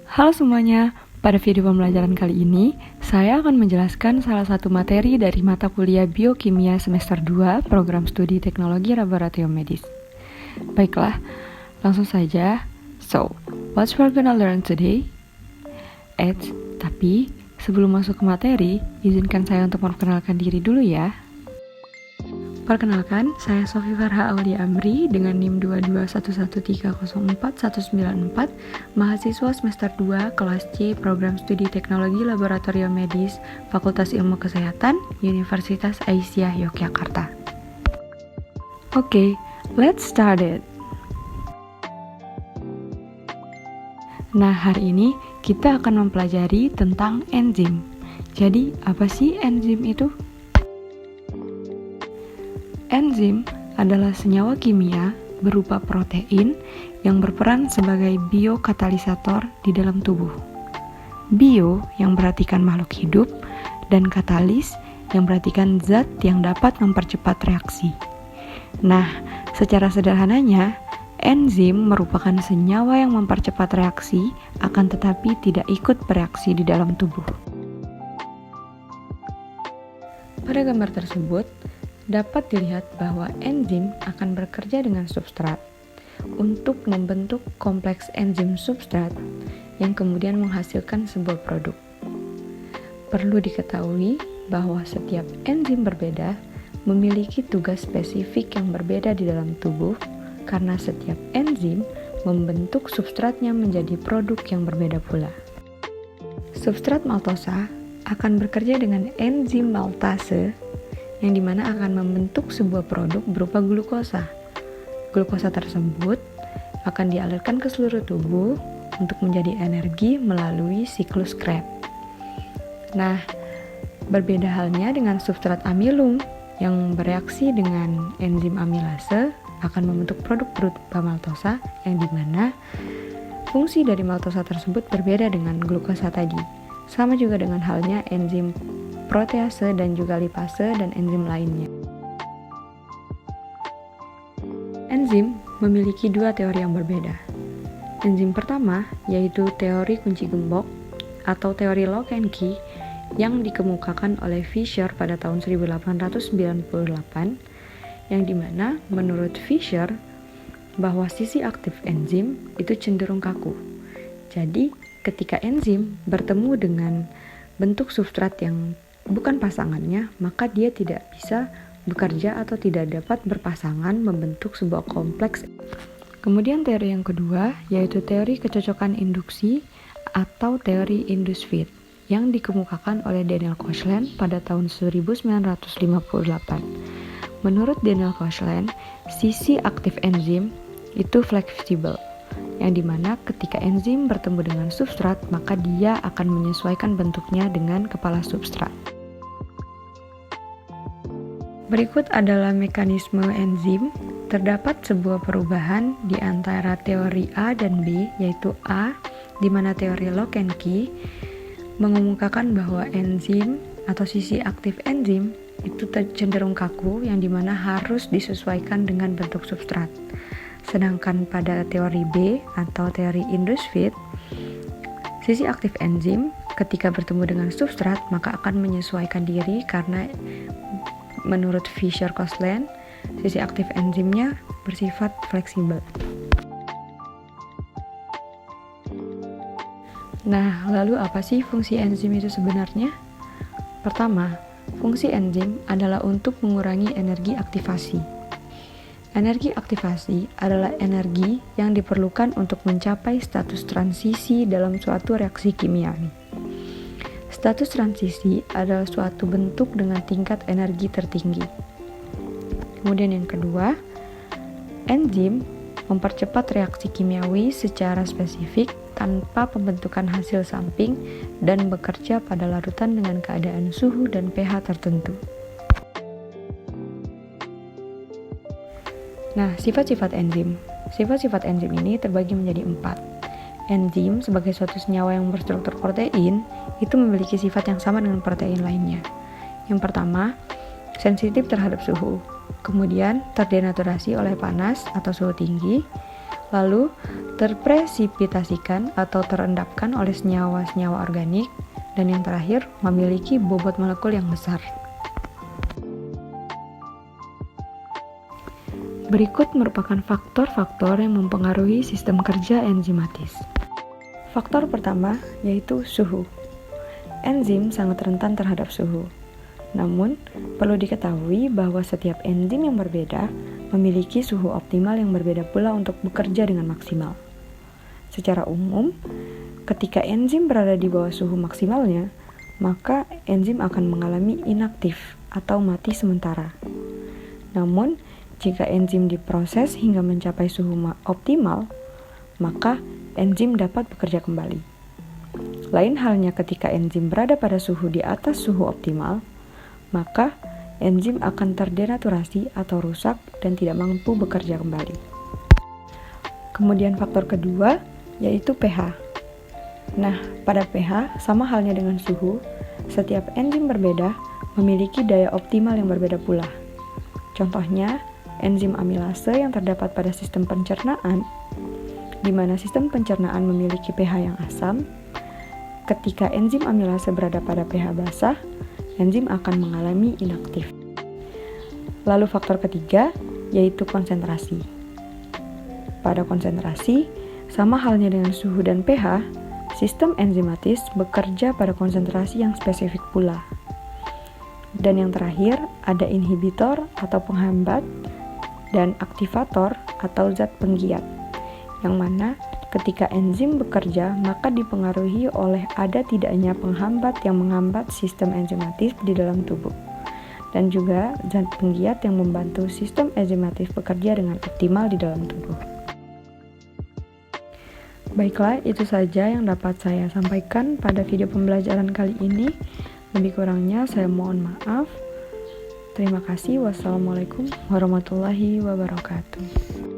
Halo semuanya, pada video pembelajaran kali ini, saya akan menjelaskan salah satu materi dari mata kuliah Biokimia semester 2 Program Studi Teknologi Laboratorium Medis. Baiklah, langsung saja. So, what we're gonna learn today? Tapi sebelum masuk ke materi, izinkan saya untuk memperkenalkan diri dulu ya. Perkenalkan, saya Sofi Farha Aulia Amri dengan NIM 22113041194, mahasiswa semester 2 kelas C Program Studi Teknologi Laboratorium Medis, Fakultas Ilmu Kesehatan, Universitas Aisyah Yogyakarta. Oke, let's start it. Nah, hari ini kita akan mempelajari tentang enzim. Jadi, apa sih enzim itu? Enzim adalah senyawa kimia berupa protein yang berperan sebagai biokatalisator di dalam tubuh. Bio yang berartikan makhluk hidup dan katalis yang berartikan zat yang dapat mempercepat reaksi. Nah, secara sederhananya, enzim merupakan senyawa yang mempercepat reaksi akan tetapi tidak ikut bereaksi di dalam tubuh. Pada gambar tersebut, dapat dilihat bahwa enzim akan bekerja dengan substrat untuk membentuk kompleks enzim substrat yang kemudian menghasilkan sebuah produk. Perlu diketahui bahwa setiap enzim berbeda memiliki tugas spesifik yang berbeda di dalam tubuh karena setiap enzim membentuk substratnya menjadi produk yang berbeda pula. Substrat maltosa akan bekerja dengan enzim maltase yang dimana akan membentuk sebuah produk berupa glukosa. Glukosa tersebut akan dialirkan ke seluruh tubuh untuk menjadi energi melalui siklus Krebs. Nah, berbeda halnya dengan substrat amilum yang bereaksi dengan enzim amilase akan membentuk produk berupa maltosa yang dimana fungsi dari maltosa tersebut berbeda dengan glukosa tadi. Sama juga dengan halnya enzim protease dan juga lipase dan enzim lainnya. Enzim memiliki dua teori yang berbeda. Enzim pertama yaitu teori kunci gembok atau teori lock and key yang dikemukakan oleh Fischer pada tahun 1898 yang dimana menurut Fischer bahwa sisi aktif enzim itu cenderung kaku. Jadi ketika enzim bertemu dengan bentuk substrat yang bukan pasangannya, maka dia tidak bisa bekerja atau tidak dapat berpasangan membentuk sebuah kompleks. Kemudian teori yang kedua yaitu teori kecocokan induksi atau teori induced fit yang dikemukakan oleh Daniel Koshland pada tahun 1958. Menurut Daniel Koshland, sisi aktif enzim itu fleksibel, yang dimana ketika enzim bertemu dengan substrat maka dia akan menyesuaikan bentuknya dengan kepala substrat. Berikut adalah mekanisme enzim. Terdapat sebuah perubahan di antara teori A dan B, yaitu A, di mana teori lock and key mengemukakan bahwa enzim atau sisi aktif enzim itu cenderung kaku, yang dimana harus disesuaikan dengan bentuk substrat. Sedangkan pada teori B atau teori induced fit, sisi aktif enzim ketika bertemu dengan substrat maka akan menyesuaikan diri karena menurut Fischer-Koshland, sisi aktif enzimnya bersifat fleksibel. Nah, lalu apa sih fungsi enzim itu sebenarnya? Pertama, fungsi enzim adalah untuk mengurangi energi aktivasi. Energi aktivasi adalah energi yang diperlukan untuk mencapai status transisi dalam suatu reaksi kimiawi. Status transisi adalah suatu bentuk dengan tingkat energi tertinggi. Kemudian yang kedua, enzim mempercepat reaksi kimiawi secara spesifik tanpa pembentukan hasil samping dan bekerja pada larutan dengan keadaan suhu dan pH tertentu. Nah, sifat-sifat enzim. Sifat-sifat enzim ini terbagi menjadi 4. Enzim sebagai suatu senyawa yang berstruktur protein itu memiliki sifat yang sama dengan protein lainnya. Yang pertama, sensitif terhadap suhu. Kemudian terdenaturasi oleh panas atau suhu tinggi. Lalu terpresipitasikan atau terendapkan oleh senyawa-senyawa organik, dan yang terakhir, memiliki bobot molekul yang besar. Berikut merupakan faktor-faktor yang mempengaruhi sistem kerja enzimatis. Faktor pertama yaitu suhu. Enzim sangat rentan terhadap suhu. Namun, perlu diketahui bahwa setiap enzim yang berbeda memiliki suhu optimal yang berbeda pula untuk bekerja dengan maksimal. Secara umum, ketika enzim berada di bawah suhu maksimalnya, maka enzim akan mengalami inaktif atau mati sementara. Namun, jika enzim diproses hingga mencapai suhu optimal, maka enzim dapat bekerja kembali. Lain halnya ketika enzim berada pada suhu di atas suhu optimal, maka enzim akan terdenaturasi atau rusak dan tidak mampu bekerja kembali. Kemudian faktor kedua yaitu pH. Nah, pada pH sama halnya dengan suhu, setiap enzim berbeda memiliki daya optimal yang berbeda pula. Contohnya, enzim amilase yang terdapat pada sistem pencernaan, di mana sistem pencernaan memiliki pH yang asam. Ketika enzim amilase berada pada pH basah, enzim akan mengalami inaktif. Lalu faktor ketiga, yaitu konsentrasi. Pada konsentrasi, sama halnya dengan suhu dan pH, sistem enzimatis bekerja pada konsentrasi yang spesifik pula. Dan yang terakhir, ada inhibitor atau penghambat, dan aktivator atau zat penggiat, yang mana ketika enzim bekerja maka dipengaruhi oleh ada tidaknya penghambat yang menghambat sistem enzimatis di dalam tubuh, dan juga zat penggiat yang membantu sistem enzimatis bekerja dengan optimal di dalam tubuh. Baiklah, itu saja yang dapat saya sampaikan pada video pembelajaran kali ini. Lebih kurangnya saya mohon maaf. Terima kasih. Wassalamualaikum warahmatullahi wabarakatuh.